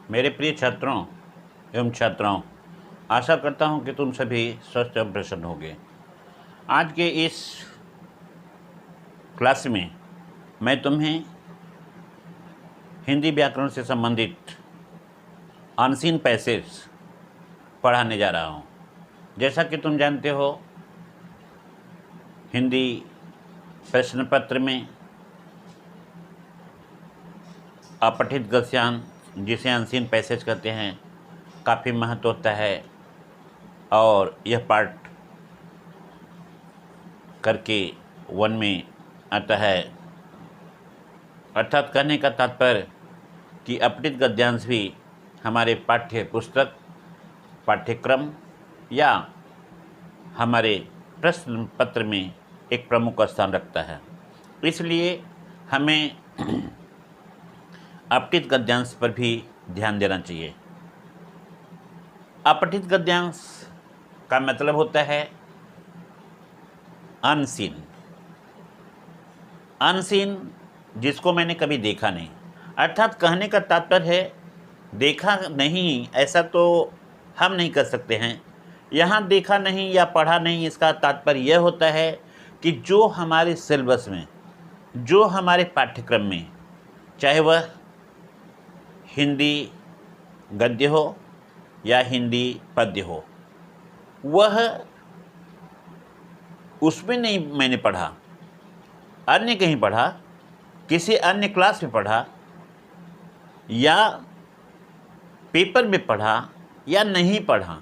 मेरे प्रिय छात्रों एवं छात्राओं, आशा करता हूं कि तुम सभी स्वस्थ एवं प्रसन्न होगे। आज के इस क्लास में मैं तुम्हें हिंदी व्याकरण से संबंधित अनसीन पैसेज पढ़ाने जा रहा हूं। जैसा कि तुम जानते हो, हिंदी प्रश्न पत्र में अपठित गद्यांश, जिसे अनसीन पैसेज कहते हैं, काफ़ी महत्व होता है और यह पाठ करके वन में आता है। अर्थात कहने का तात्पर्य कि अपठित गद्यांश भी हमारे पाठ्य पुस्तक, पाठ्यक्रम या हमारे प्रश्न पत्र में एक प्रमुख स्थान रखता है। इसलिए हमें अपठित गद्यांश पर भी ध्यान देना चाहिए। अपठित गद्यांश का मतलब होता है अनसीन। अनसीन जिसको मैंने कभी देखा नहीं, अर्थात कहने का तात्पर्य है देखा नहीं, ऐसा तो हम नहीं कर सकते हैं। यहाँ देखा नहीं या पढ़ा नहीं, इसका तात्पर्य यह होता है कि जो हमारे सिलेबस में, जो हमारे पाठ्यक्रम में, चाहे वह हिंदी गद्य हो या हिंदी पद्य हो, वह उसमें नहीं मैंने पढ़ा, अन्य कहीं पढ़ा, किसी अन्य क्लास में पढ़ा या पेपर में पढ़ा या नहीं पढ़ा।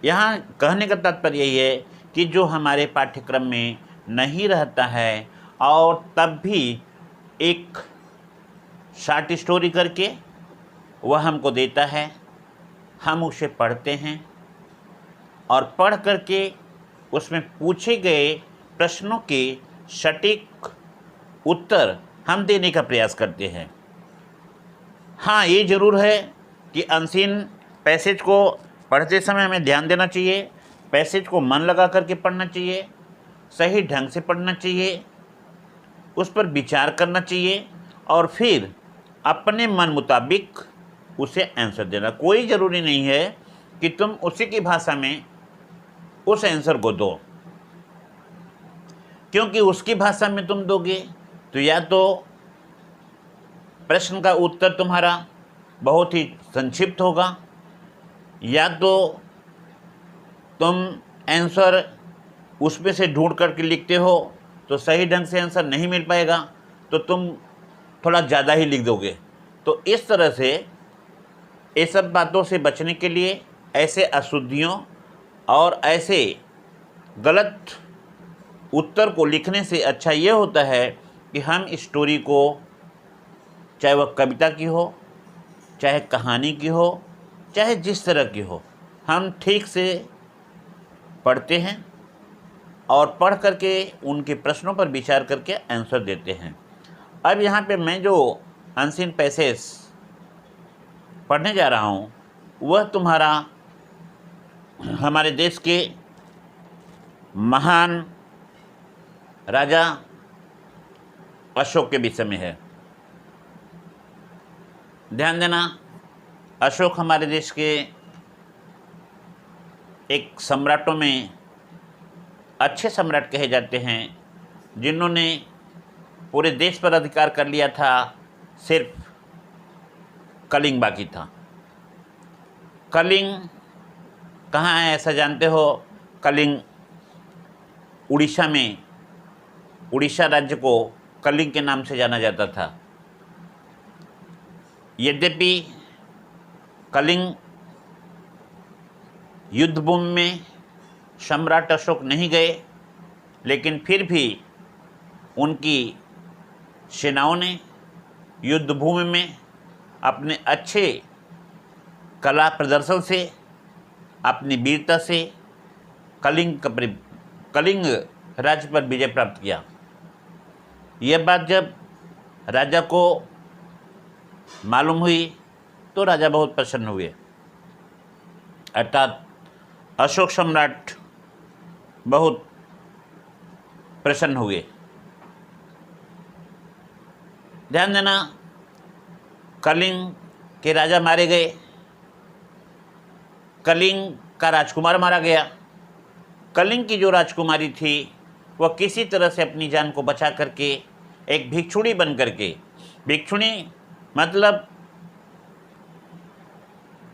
यहाँ कहने का तात्पर्य यही है कि जो हमारे पाठ्यक्रम में नहीं रहता है और तब भी एक शॉर्ट स्टोरी करके वह हमको देता है, हम उसे पढ़ते हैं और पढ़ करके उसमें पूछे गए प्रश्नों के सटीक उत्तर हम देने का प्रयास करते हैं। हाँ, ये ज़रूर है कि अनसीन पैसेज को पढ़ते समय हमें ध्यान देना चाहिए, पैसेज को मन लगा करके पढ़ना चाहिए, सही ढंग से पढ़ना चाहिए, उस पर विचार करना चाहिए और फिर अपने मन मुताबिक उसे आंसर देना। कोई ज़रूरी नहीं है कि तुम उसी की भाषा में उस आंसर को दो, क्योंकि उसकी भाषा में तुम दोगे तो या तो प्रश्न का उत्तर तुम्हारा बहुत ही संक्षिप्त होगा, या तो तुम आंसर उसमें से ढूंढ करके लिखते हो तो सही ढंग से आंसर नहीं मिल पाएगा, तो तुम थोड़ा ज़्यादा ही लिख दोगे। तो इस तरह से ये सब बातों से बचने के लिए, ऐसे अशुद्धियों और ऐसे गलत उत्तर को लिखने से अच्छा ये होता है कि हम स्टोरी को, चाहे वह कविता की हो, चाहे कहानी की हो, चाहे जिस तरह की हो, हम ठीक से पढ़ते हैं और पढ़ करके उनके प्रश्नों पर विचार करके आंसर देते हैं। अब यहाँ पे मैं जो अनसीन पैसेज पढ़ने जा रहा हूँ, वह तुम्हारा हमारे देश के महान राजा अशोक के विषय में है। ध्यान देना, अशोक हमारे देश के एक सम्राटों में अच्छे सम्राट कहे जाते हैं, जिन्होंने पूरे देश पर अधिकार कर लिया था, सिर्फ कलिंग बाकी था। कलिंग कहाँ है ऐसा जानते हो? कलिंग उड़ीसा में, उड़ीसा राज्य को कलिंग के नाम से जाना जाता था। यद्यपि कलिंग युद्धभूमि में सम्राट अशोक नहीं गए, लेकिन फिर भी उनकी सेनाओं ने युद्धभूमि में अपने अच्छे कला प्रदर्शन से, अपनी वीरता से कलिंग राज्य पर विजय प्राप्त किया। यह बात जब राजा को मालूम हुई तो राजा बहुत प्रसन्न हुए, अर्थात अशोक सम्राट बहुत प्रसन्न हुए। ध्यान देना, कलिंग के राजा मारे गए, कलिंग का राजकुमार मारा गया। कलिंग की जो राजकुमारी थी वह किसी तरह से अपनी जान को बचा करके एक भिक्षुणी बन करके, भिक्षुणी मतलब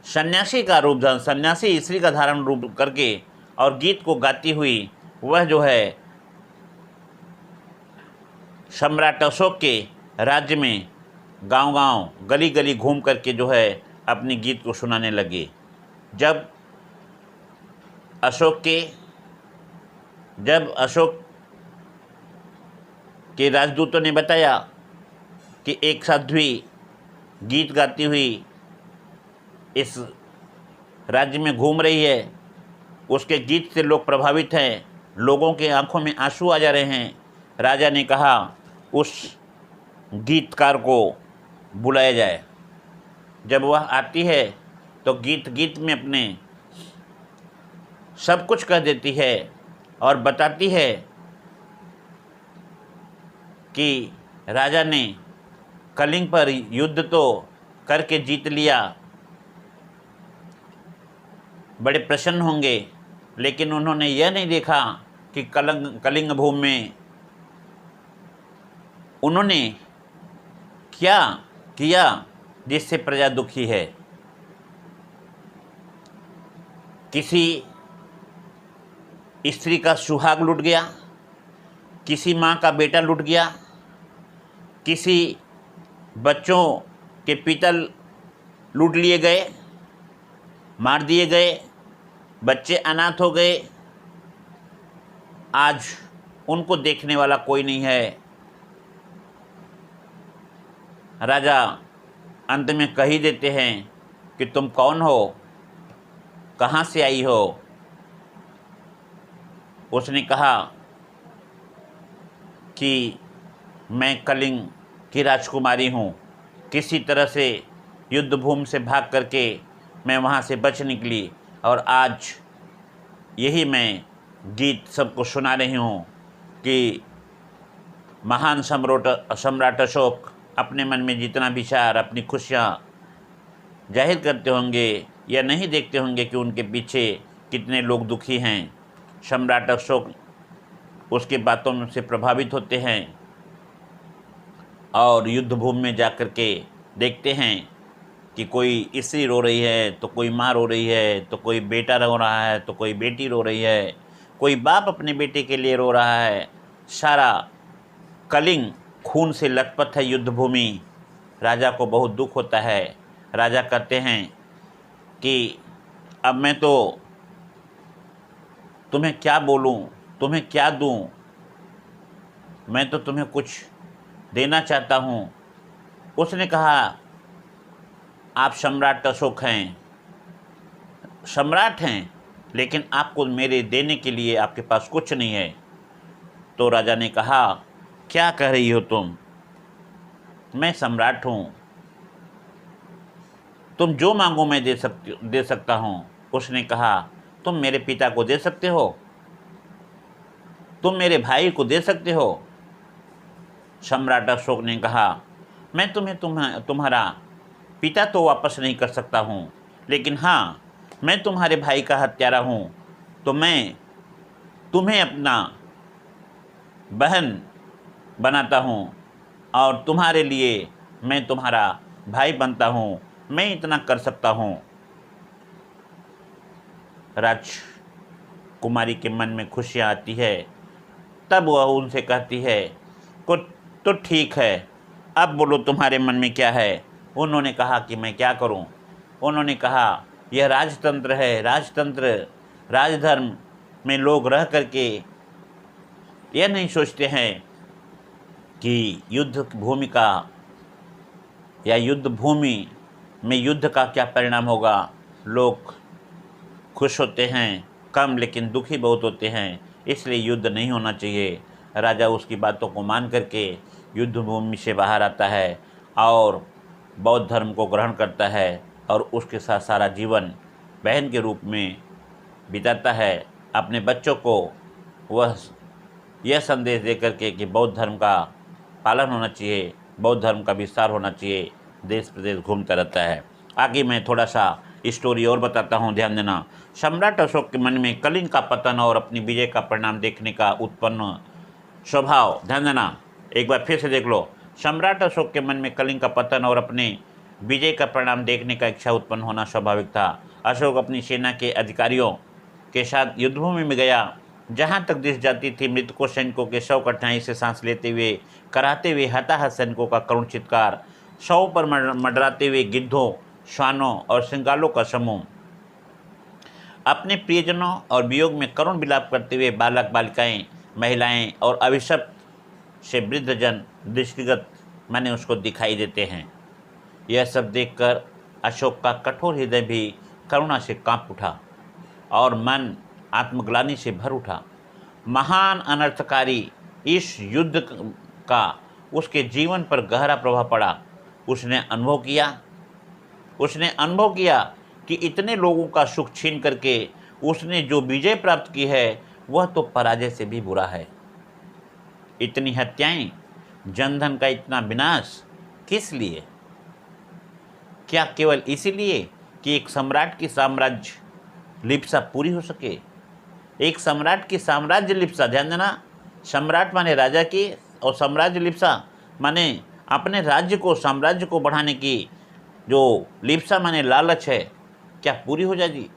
सन्यासी का रूप धारण, सन्यासी स्त्री का धारण रूप करके और गीत को गाती हुई वह जो है सम्राट अशोक के राज्य में गांव-गांव, गली-गली घूम करके जो है अपनी गीत को सुनाने लगे। जब अशोक के राजदूतों ने बताया कि एक साध्वी गीत गाती हुई इस राज्य में घूम रही है, उसके गीत से लोग प्रभावित हैं, लोगों के आंखों में आंसू आ जा रहे हैं। राजा ने कहा उस गीतकार को बुलाया जाए। जब वह आती है तो गीत में अपने सब कुछ कह देती है और बताती है कि राजा ने कलिंग पर युद्ध तो करके जीत लिया, बड़े प्रसन्न होंगे, लेकिन उन्होंने यह नहीं देखा कि कलिंग भूमि में उन्होंने क्या किया जिससे प्रजा दुखी है। किसी स्त्री का सुहाग लूट गया, किसी माँ का बेटा लूट गया, किसी बच्चों के पिता लूट लिए गए, मार दिए गए, बच्चे अनाथ हो गए। आज उनको देखने वाला कोई नहीं है। राजा अंत में कह ही देते हैं कि तुम कौन हो, कहाँ से आई हो। उसने कहा कि मैं कलिंग की राजकुमारी हूँ, किसी तरह से युद्ध भूमि से भाग करके मैं वहाँ से बच निकली और आज यही मैं गीत सबको सुना रही हूँ कि महान सम्राट अशोक अपने मन में जितना विचार, अपनी खुशियाँ जाहिर करते होंगे या नहीं देखते होंगे कि उनके पीछे कितने लोग दुखी हैं। सम्राट अशोक उसके बातों से प्रभावित होते हैं और युद्ध भूमि में जाकर के देखते हैं कि कोई स्त्री रो रही है, तो कोई माँ रो रही है, तो कोई बेटा रो रहा है, तो कोई बेटी रो रही है, कोई बाप अपने बेटे के लिए रो रहा है। सारा कलिंग खून से लथपथ है युद्ध भूमि। राजा को बहुत दुख होता है। राजा कहते हैं कि अब मैं तो तुम्हें क्या बोलूं, तुम्हें क्या दूं, मैं तो तुम्हें कुछ देना चाहता हूं। उसने कहा आप सम्राट अशोक हैं, सम्राट हैं, लेकिन आपको मेरे देने के लिए आपके पास कुछ नहीं है। तो राजा ने कहा क्या कह रही हो तुम, मैं सम्राट हूँ, तुम जो मांगो मैं दे सकता हूँ। उसने कहा तुम मेरे पिता को दे सकते हो, तुम मेरे भाई को दे सकते हो। सम्राट अशोक ने कहा मैं तुम्हारा पिता तो वापस नहीं कर सकता हूँ, लेकिन हाँ मैं तुम्हारे भाई का हत्यारा हूँ, तो मैं तुम्हें अपना बहन बनाता हूँ और तुम्हारे लिए मैं तुम्हारा भाई बनता हूँ, मैं इतना कर सकता हूँ। राजकुमारी के मन में खुशियाँ आती है। तब वह उनसे कहती है कुछ तो ठीक है, अब बोलो तुम्हारे मन में क्या है। उन्होंने कहा कि मैं क्या करूं। उन्होंने कहा यह राजतंत्र है, राजतंत्र राजधर्म में लोग रह करके यह नहीं सोचते हैं कि युद्ध भूमि का या युद्ध भूमि में युद्ध का क्या परिणाम होगा। लोग खुश होते हैं कम, लेकिन दुखी बहुत होते हैं, इसलिए युद्ध नहीं होना चाहिए। राजा उसकी बातों को मान करके युद्ध भूमि से बाहर आता है और बौद्ध धर्म को ग्रहण करता है और उसके साथ सारा जीवन बहन के रूप में बिताता है। अपने बच्चों को वह यह संदेश दे करके कि बौद्ध धर्म का पालन होना चाहिए, बौद्ध धर्म का विस्तार होना चाहिए, देश प्रदेश घूमता रहता है। आगे मैं थोड़ा सा स्टोरी और बताता हूँ, ध्यान देना। सम्राट अशोक के मन में कलिंग का पतन और अपनी विजय का परिणाम देखने का उत्पन्न स्वभाव, ध्यान देना, एक बार फिर से देख लो। सम्राट अशोक के मन में कलिंग का पतन और अपने विजय का परिणाम देखने का इच्छा उत्पन्न होना स्वाभाविक था। अशोक अपनी सेना के अधिकारियों के साथ युद्धभूमि में गया, जहां तक दृष्टि जाती थी। मृतकों सैनिकों के शव कठिनाई से सांस लेते हुए, कराते हुए हताहत सैनिकों का करुण चित्कार, शव पर मंडराते हुए गिद्धों, श्वानों और श्रृंगालों का समूह, अपने प्रियजनों और वियोग में करुण विलाप करते हुए बालक बालिकाएं, महिलाएं और अभिशप्त से वृद्धजन दृष्टिगत माने उसको दिखाई देते हैं। यह सब देखकर अशोक का कठोर हृदय भी करुणा से कांप उठा और मन आत्मग्लानि से भर उठा। महान अनर्थकारी इस युद्ध का उसके जीवन पर गहरा प्रभाव पड़ा। उसने अनुभव किया कि इतने लोगों का सुख छीन करके उसने जो विजय प्राप्त की है वह तो पराजय से भी बुरा है। इतनी हत्याएं, जनधन का इतना विनाश किस लिए? क्या केवल इसीलिए कि एक सम्राट की साम्राज्य लिप्सा पूरी हो सके? एक सम्राट की साम्राज्य लिप्सा, ध्यान देना, सम्राट माने राजा की और साम्राज्य लिप्सा माने अपने राज्य को, साम्राज्य को बढ़ाने की जो लिप्सा माने लालच है, क्या पूरी हो जाएगी?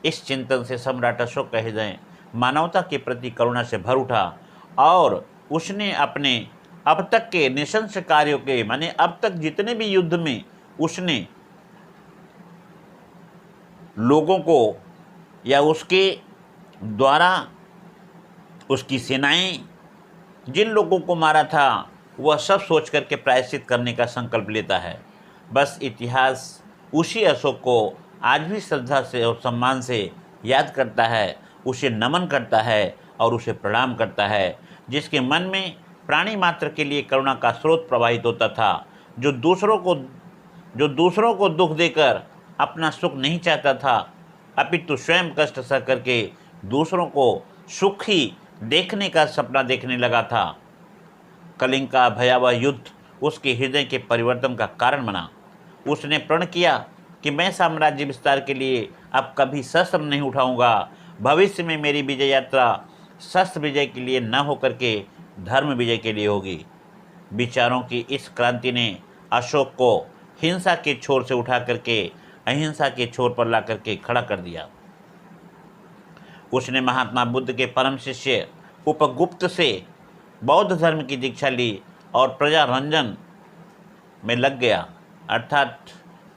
इस चिंतन से सम्राट अशोक का हृदय मानवता के प्रति करुणा से भर उठा और उसने अपने अब तक के नृशंस कार्यों के माने अब तक जितने भी युद्ध में उसने लोगों को या उसके द्वारा उसकी सेनाएं जिन लोगों को मारा था वह सब सोच करके प्रायश्चित करने का संकल्प लेता है। बस इतिहास उसी अशोक को आज भी श्रद्धा से और सम्मान से याद करता है, उसे नमन करता है और उसे प्रणाम करता है, जिसके मन में प्राणी मात्र के लिए करुणा का स्रोत प्रवाहित होता था, जो दूसरों को दुख देकर अपना सुख नहीं चाहता था, अपितु स्वयं कष्ट सह करके दूसरों को सुखी देखने का सपना देखने लगा था। कलिंग का भयावह युद्ध उसके हृदय के परिवर्तन का कारण बना। उसने प्रण किया कि मैं साम्राज्य विस्तार के लिए अब कभी शस्त्र नहीं उठाऊंगा। भविष्य में मेरी विजय यात्रा शस्त्र विजय के लिए न होकर के धर्म विजय के लिए होगी। विचारों की इस क्रांति ने अशोक को हिंसा के छोर से उठा करके अहिंसा के छोर पर ला करके खड़ा कर दिया। उसने महात्मा बुद्ध के परम शिष्य उपगुप्त से बौद्ध धर्म की दीक्षा ली और प्रजा रंजन में लग गया, अर्थात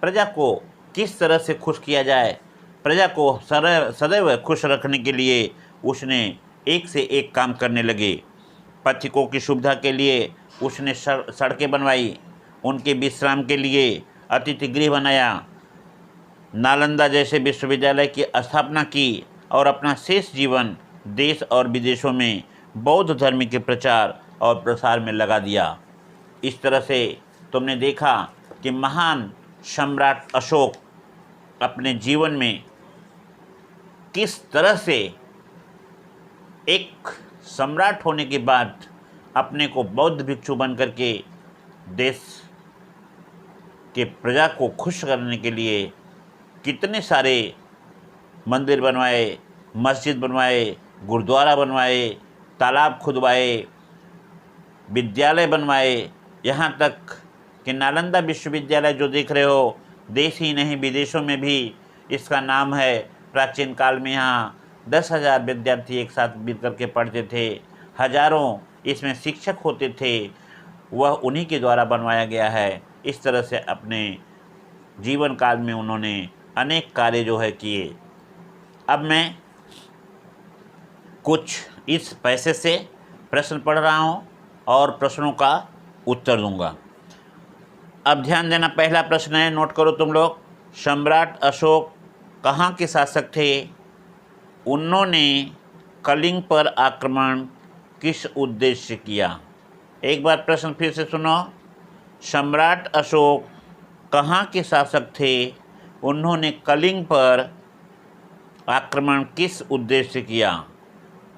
प्रजा को किस तरह से खुश किया जाए, प्रजा को सदैव खुश रखने के लिए उसने एक से एक काम करने लगे। पथिकों की सुविधा के लिए उसने सड़कें बनवाई, उनके विश्राम के लिए अतिथि गृह बनाया, नालंदा जैसे विश्वविद्यालय की स्थापना की और अपना शेष जीवन देश और विदेशों में बौद्ध धर्म के प्रचार और प्रसार में लगा दिया। इस तरह से तुमने देखा कि महान सम्राट अशोक अपने जीवन में किस तरह से एक सम्राट होने के बाद अपने को बौद्ध भिक्षु बन करके देश के प्रजा को खुश करने के लिए कितने सारे मंदिर बनवाए, मस्जिद बनवाए, गुरुद्वारा बनवाए, तालाब खुदवाए, विद्यालय बनवाए, यहाँ तक कि नालंदा विश्वविद्यालय जो देख रहे हो, देश ही नहीं विदेशों में भी इसका नाम है। प्राचीन काल में यहाँ 10,000 विद्यार्थी एक साथ मिल करके पढ़ते थे, हजारों इसमें शिक्षक होते थे, वह उन्हीं के द्वारा बनवाया गया है। इस तरह से अपने जीवन काल में उन्होंने अनेक कार्य जो है किए। अब मैं कुछ इस पैसे से प्रश्न पढ़ रहा हूँ और प्रश्नों का उत्तर दूंगा। अब ध्यान देना, पहला प्रश्न है, नोट करो तुम लोग। सम्राट अशोक कहाँ के शासक थे? उन्होंने कलिंग पर आक्रमण किस उद्देश्य से किया? एक बार प्रश्न फिर से सुनो। सम्राट अशोक कहाँ के शासक थे? उन्होंने कलिंग पर आक्रमण किस उद्देश्य से किया?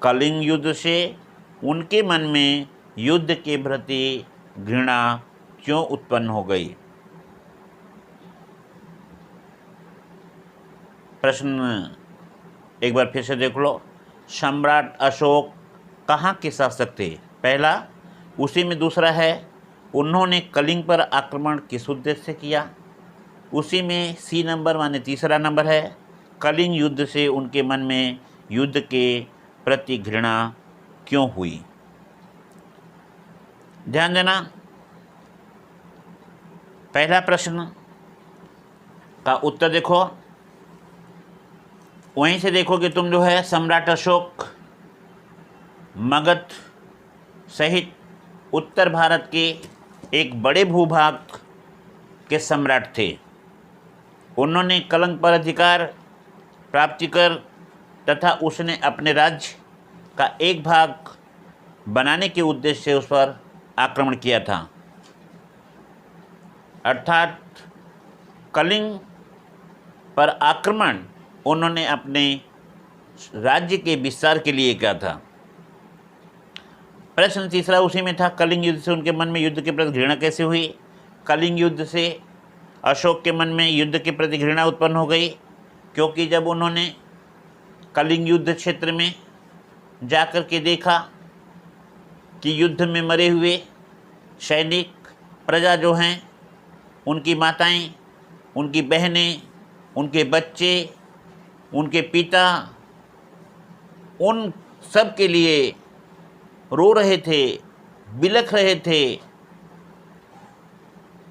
कलिंग युद्ध से उनके मन में युद्ध के प्रति घृणा क्यों उत्पन्न हो गई? प्रश्न एक बार फिर से देख लो। सम्राट अशोक कहाँ के शासक थे? पहला, उसी में दूसरा है उन्होंने कलिंग पर आक्रमण किस उद्देश्य से किया। उसी में सी नंबर माने तीसरा नंबर है, कलिंग युद्ध से उनके मन में युद्ध के प्रति घृणा क्यों हुई। ध्यान देना, पहला प्रश्न का उत्तर देखो, वहीं से देखो कि तुम जो है सम्राट अशोक मगध सहित उत्तर भारत के एक बड़े भूभाग के सम्राट थे। उन्होंने कलिंग पर अधिकार प्राप्ति कर तथा उसने अपने राज्य का एक भाग बनाने के उद्देश्य से उस पर आक्रमण किया था। अर्थात कलिंग पर आक्रमण उन्होंने अपने राज्य के विस्तार के लिए किया था। प्रश्न तीसरा उसी में था, कलिंग युद्ध से उनके मन में युद्ध के प्रति घृणा कैसे हुई। कलिंग युद्ध से अशोक के मन में युद्ध के प्रति घृणा उत्पन्न हो गई, क्योंकि जब उन्होंने कलिंग युद्ध क्षेत्र में जाकर के देखा कि युद्ध में मरे हुए सैनिक प्रजा जो हैं, उनकी माताएं, उनकी बहनें, उनके बच्चे, उनके पिता, उन सब के लिए रो रहे थे, बिलख रहे थे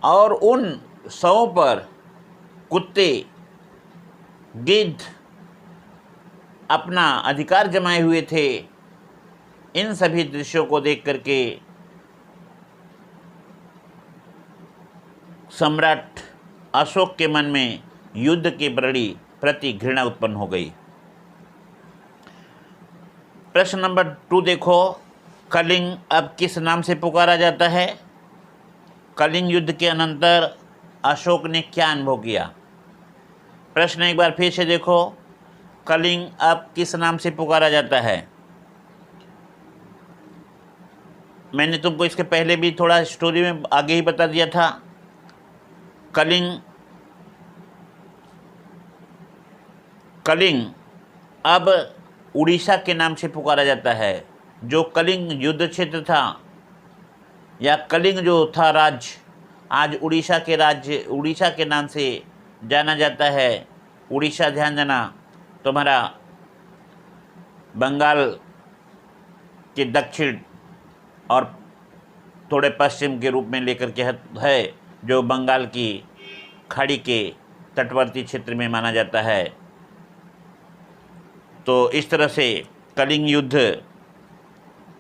और उन शवों पर कुत्ते, गिद्ध अपना अधिकार जमाए हुए थे। इन सभी दृश्यों को देख करके सम्राट अशोक के मन में युद्ध के प्रति घृणा उत्पन्न हो गई। प्रश्न नंबर 2 देखो, कलिंग अब किस नाम से पुकारा जाता है। कलिंग युद्ध के अनंतर अशोक ने क्या अनुभव किया। प्रश्न एक बार फिर से देखो, कलिंग अब किस नाम से पुकारा जाता है। मैंने तुमको इसके पहले भी थोड़ा स्टोरी में आगे ही बता दिया था। कलिंग अब उड़ीसा के नाम से पुकारा जाता है। जो कलिंग युद्ध क्षेत्र था या कलिंग जो था राज्य, आज उड़ीसा के नाम से जाना जाता है। उड़ीसा, ध्यान देना, तुम्हारा बंगाल के दक्षिण और थोड़े पश्चिम के रूप में लेकर के है, जो बंगाल की खाड़ी के तटवर्ती क्षेत्र में माना जाता है। तो इस तरह से कलिंग युद्ध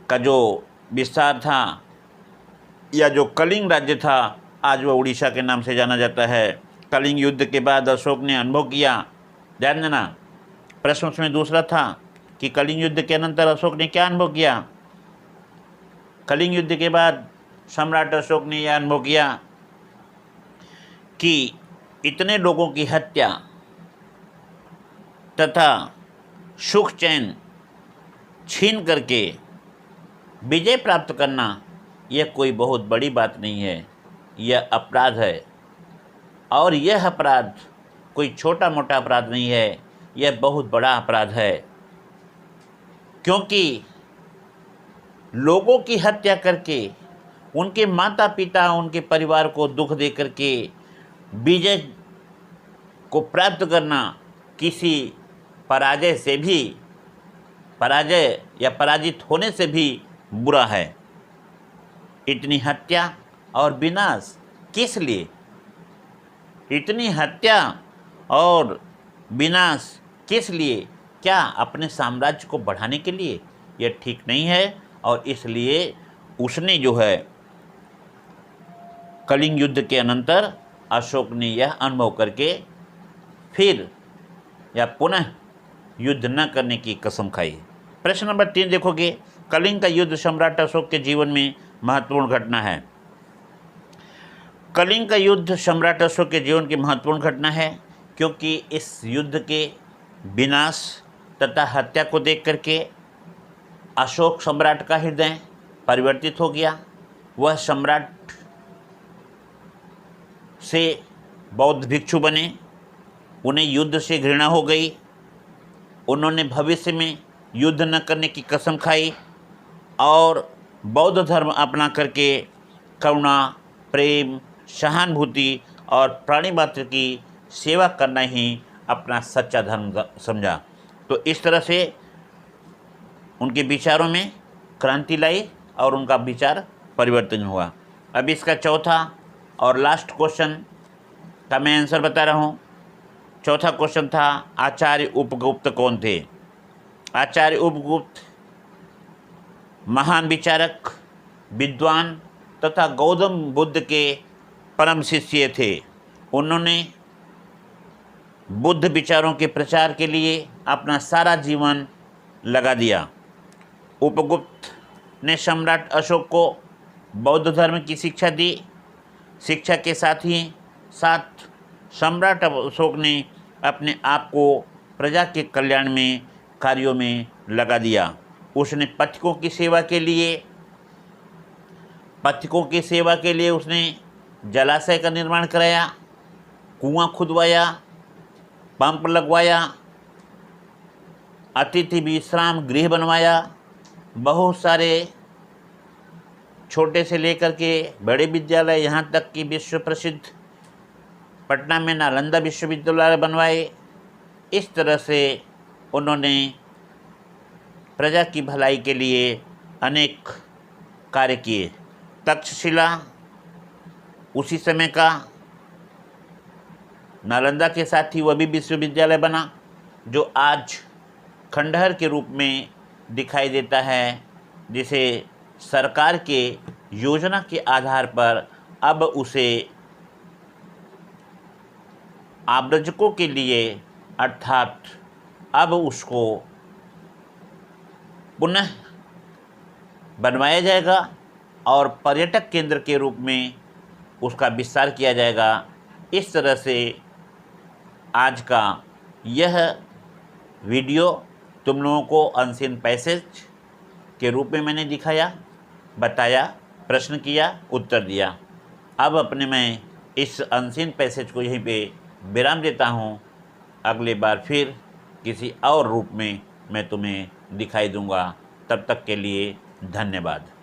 का जो विस्तार था या जो कलिंग राज्य था, आज वह उड़ीसा के नाम से जाना जाता है। कलिंग युद्ध के बाद अशोक ने अनुभव किया, ध्यान देना, प्रश्न उसमें दूसरा था कि कलिंग युद्ध के अनंतर अशोक ने क्या अनुभव किया। कलिंग युद्ध के बाद सम्राट अशोक ने यह अनुभव किया कि इतने लोगों की हत्या तथा सुख चैन छीन करके विजय प्राप्त करना यह कोई बहुत बड़ी बात नहीं है, यह अपराध है। और यह अपराध कोई छोटा मोटा अपराध नहीं है, यह बहुत बड़ा अपराध है। क्योंकि लोगों की हत्या करके, उनके माता पिता, उनके परिवार को दुख दे करके विजय को प्राप्त करना किसी पराजय या पराजित होने से भी बुरा है। इतनी हत्या और विनाश किस लिए? इतनी हत्या और विनाश किस लिए? क्या अपने साम्राज्य को बढ़ाने के लिए? यह ठीक नहीं है। और इसलिए उसने जो है कलिंग युद्ध के अनंतर अशोक ने यह अनुभव करके फिर या पुनः युद्ध न करने की कसम खाई। प्रश्न नंबर 3 देखोगे, कलिंग का युद्ध सम्राट अशोक के जीवन में महत्वपूर्ण घटना है। कलिंग का युद्ध सम्राट अशोक के जीवन की महत्वपूर्ण घटना है, क्योंकि इस युद्ध के विनाश तथा हत्या को देख करके अशोक सम्राट का हृदय परिवर्तित हो गया। वह सम्राट से बौद्ध भिक्षु बने उन्हें युद्ध से घृणा हो गई। उन्होंने भविष्य में युद्ध न करने की कसम खाई और बौद्ध धर्म अपना करके करुणा, प्रेम, सहानुभूति और प्राणी मात्र की सेवा करना ही अपना सच्चा धर्म समझा। तो इस तरह से उनके विचारों में क्रांति लाई और उनका विचार परिवर्तन हुआ। अब इसका चौथा और लास्ट क्वेश्चन का मैं आंसर बता रहा हूँ। चौथा क्वेश्चन था आचार्य उपगुप्त कौन थे। आचार्य उपगुप्त महान विचारक, विद्वान तथा गौतम बुद्ध के परम शिष्य थे। उन्होंने बुद्ध विचारों के प्रचार के लिए अपना सारा जीवन लगा दिया। उपगुप्त ने सम्राट अशोक को बौद्ध धर्म की शिक्षा दी। शिक्षा के साथ ही साथ सम्राट अशोक ने अपने आप को प्रजा के कल्याण में कार्यों में लगा दिया। उसने पथिकों की सेवा के लिए उसने जलाशय का निर्माण कराया, कुआं खुदवाया, पंप लगवाया, अतिथि विश्राम गृह बनवाया, बहुत सारे छोटे से लेकर के बड़े विद्यालय, यहाँ तक कि विश्व प्रसिद्ध पटना में नालंदा विश्वविद्यालय बनवाए। इस तरह से उन्होंने प्रजा की भलाई के लिए अनेक कार्य किए। तक्षशिला उसी समय का नालंदा के साथ ही वह भी विश्वविद्यालय बना, जो आज खंडहर के रूप में दिखाई देता है, जिसे सरकार के योजना के आधार पर अब उसे आव्रजकों के लिए अर्थात अब उसको पुनः बनवाया जाएगा और पर्यटक केंद्र के रूप में उसका विस्तार किया जाएगा। इस तरह से आज का यह वीडियो तुम लोगों को अनसीन पैसेज के रूप में मैंने दिखाया, बताया, प्रश्न किया, उत्तर दिया। अब अपने मैं इस अनसीन पैसेज को यहीं पे विराम देता हूँ। अगले बार फिर किसी और रूप में मैं तुम्हें दिखाई दूँगा। तब तक के लिए धन्यवाद।